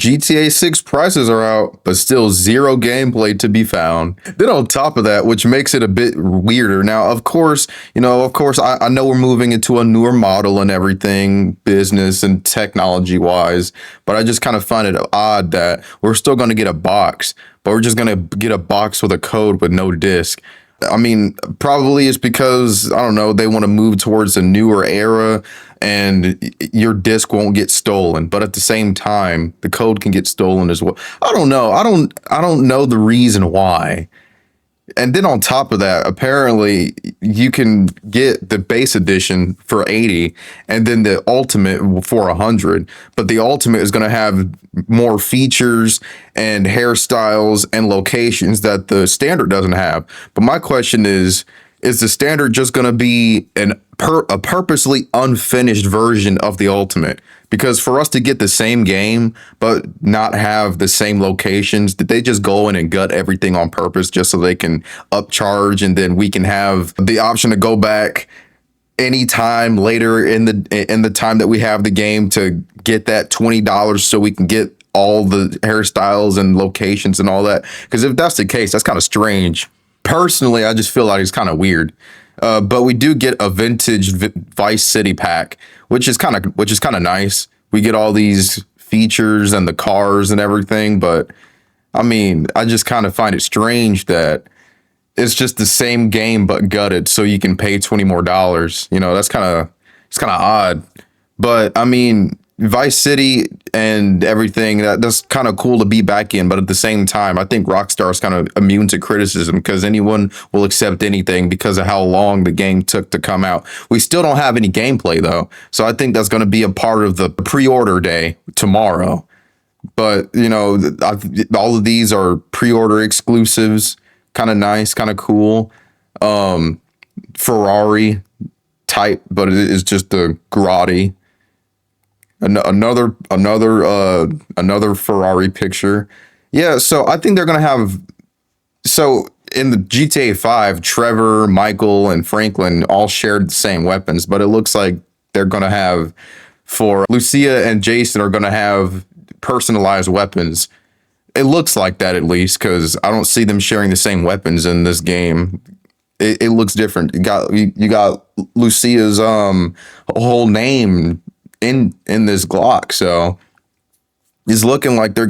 GTA 6 prices are out, but still zero gameplay to be found. Then on top of that, which makes it a bit weirder. Now, of course, I know we're moving into a newer model and everything, business and technology wise, but I just kind of find it odd that we're still going to get a box, but we're just going to get a box with a code with no disc. I mean, probably it's because, I don't know, they want to move towards a newer era and your disc won't get stolen. But at the same time, the code can get stolen as well. I don't know. I don't know the reason why. And then on top of that, apparently you can get the base edition for 80 and then the ultimate for 100. But the ultimate is going to have more features and hairstyles and locations that the standard doesn't have. But my question is the standard just going to be a purposely unfinished version of the ultimate? Because for us to get the same game but not have the same locations, did they just go in and gut everything on purpose just so they can upcharge, and then we can have the option to go back anytime later in the time that we have the game to get that $20 so we can get all the hairstyles and locations and all that? Because if that's the case, that's kind of strange. Personally, I just feel like it's kind of weird. But we do get a vintage Vice City pack, which is kind of nice. We get all these features and the cars and everything, but I mean, I just kind of find it strange that it's just the same game but gutted, so you can pay $20 more. It's kind of odd. But I mean, Vice City and everything, that's kind of cool to be back in, but at the same time, I think Rockstar is kind of immune to criticism because anyone will accept anything because of how long the game took to come out. We still don't have any gameplay though, so I think that's going to be a part of the pre-order day tomorrow. But all of these are pre-order exclusives, kind of nice, kind of cool. Ferrari type, but it is just a Grotti. Another Ferrari picture. Yeah, so I think they're gonna have. So in the GTA 5, Trevor, Michael, and Franklin all shared the same weapons, but it looks like they're gonna have, for Lucia and Jason are gonna have personalized weapons. It looks like that, at least, because I don't see them sharing the same weapons in this game. It looks different. You got Lucia's whole name in this Glock, so it's looks like they're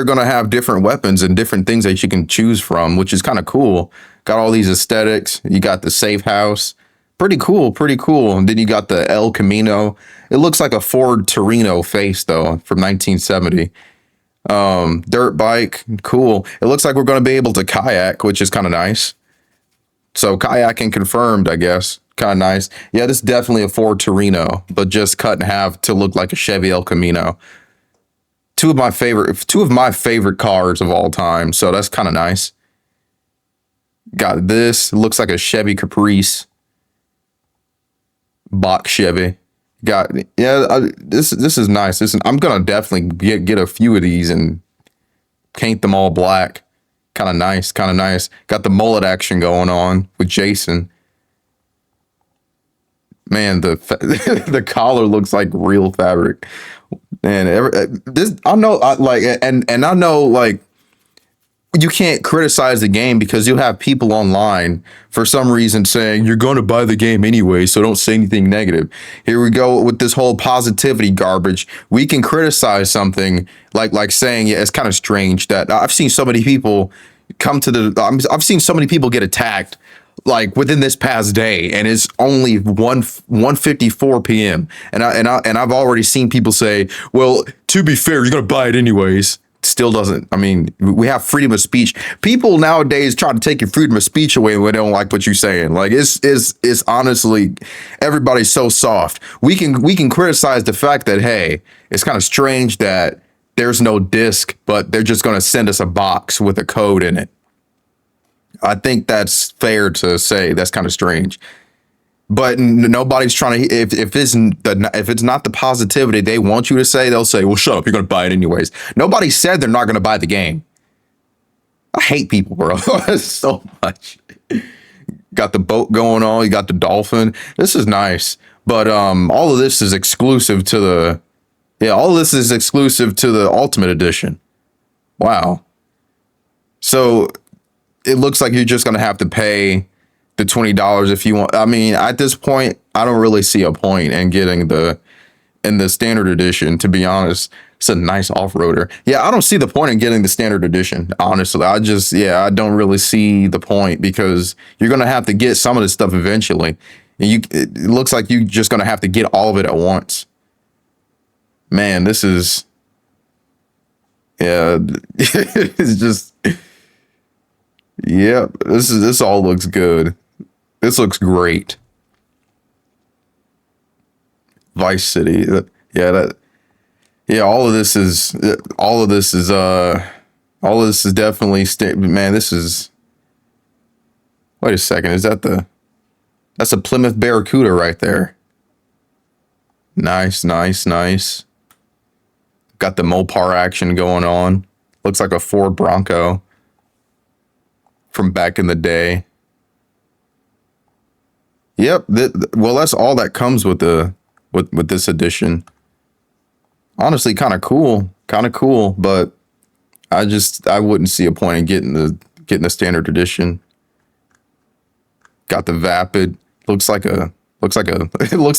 gonna have different weapons and different things that you can choose from, which is kind of cool. Got all these aesthetics. You got the safe house, pretty cool. And then you got the El Camino. It looks like a Ford Torino face though, from 1970. Dirt bike, cool. It looks like we're going to be able to kayak, which is kind of nice. So kayaking confirmed, I guess. Kind of nice. Yeah, this is definitely a Ford Torino, but just cut in half to look like a Chevy El Camino. Two of my favorite cars of all time. So that's kind of nice. Got this. It looks like a Chevy Caprice. Box Chevy. This is nice. I'm gonna definitely get a few of these and paint them all black. Kind of nice. Got the mullet action going on with Jason. Man, the collar looks like real fabric. And I know you can't criticize the game because you'll have people online for some reason saying you're going to buy the game anyway, so don't say anything negative. Here we go with this whole positivity garbage. We can criticize something like saying, yeah, it's kind of strange that I've seen so many people I've seen so many people get attacked like within this past day, and it's only 1:54 p.m. and I've already seen people say, well, to be fair, you're gonna buy it anyways. Still doesn't. I mean, we have freedom of speech. People nowadays try to take your freedom of speech away when they don't like what you're saying. Like it's honestly, everybody's so soft. We can criticize the fact that, hey, it's kind of strange that there's no disc, but they're just going to send us a box with a code in it. I think that's fair to say. That's kind of strange. But nobody's trying to, if it's not the positivity they want you to say, they'll say, well, shut up, you're going to buy it anyways. Nobody said they're not going to buy the game. I hate people, bro, so much. Got the boat going on. You got the dolphin. This is nice. But all of this is exclusive to Yeah, all this is exclusive to the Ultimate Edition. Wow. So it looks like you're just gonna have to pay the $20 if you want. I mean, at this point, I don't really see a point in getting the standard edition, to be honest. It's a nice off-roader. Yeah, I don't see the point in getting the standard edition, honestly. I don't really see the point because you're gonna have to get some of this stuff eventually. And it looks like you're just gonna have to get all of it at once. Man, this is, yeah, it's just, yeah, this all looks good. This looks great. Vice City. Yeah, yeah, all of this is definitely man, this is, wait a second, that's a Plymouth Barracuda right there. Nice, nice, nice. Got the Mopar action going on. Looks like a Ford Bronco from back in the day. Yep. Well, that's all that comes with with this edition. Honestly, kind of cool. Kind of cool, but I wouldn't see a point in getting the standard edition. Got the Vapid. It looks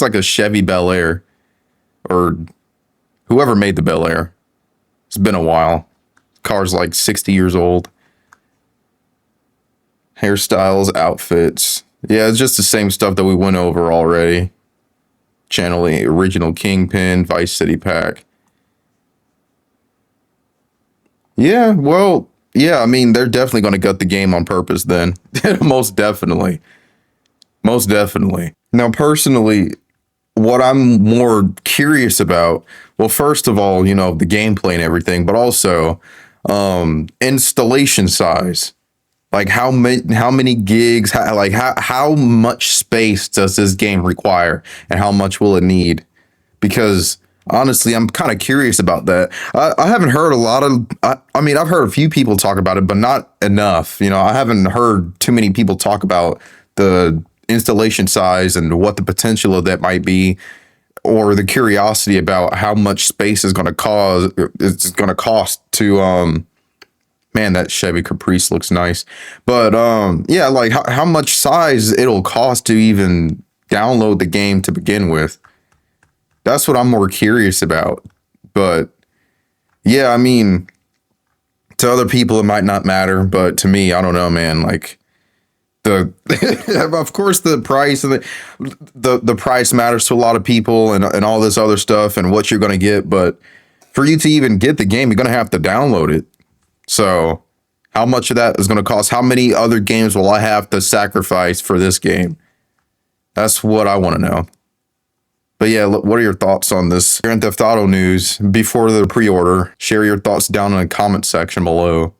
like a Chevy Bel Air, or whoever made the Bel Air. It's been a while. Car's like 60 years old. Hairstyles, outfits. Yeah, it's just the same stuff that we went over already. Channeling original Kingpin, Vice City pack. Yeah, well, yeah, I mean, they're definitely going to gut the game on purpose then. Most definitely. Most definitely. Now, personally, what I'm more curious about, well, first of all, the gameplay and everything, but also installation size. Like how many gigs, how much space does this game require and how much will it need? Because honestly, I'm kind of curious about that. I haven't heard a lot of, I mean, I've heard a few people talk about it, but not enough. I haven't heard too many people talk about the installation size and what the potential of that might be, or the curiosity about how much space it's going to cost to, man, that Chevy Caprice looks nice. But yeah, like how much size it'll cost to even download the game to begin with. That's what I'm more curious about. But yeah, I mean, to other people it might not matter, but to me, I don't know, man. Like of course the price and the price matters to a lot of people and all this other stuff and what you're gonna get, but for you to even get the game, you're gonna have to download it. So how much of that is going to cost? How many other games will I have to sacrifice for this game? That's what I want to know. But yeah, what are your thoughts on this Grand Theft Auto news before the pre-order? Share your thoughts down in the comment section below.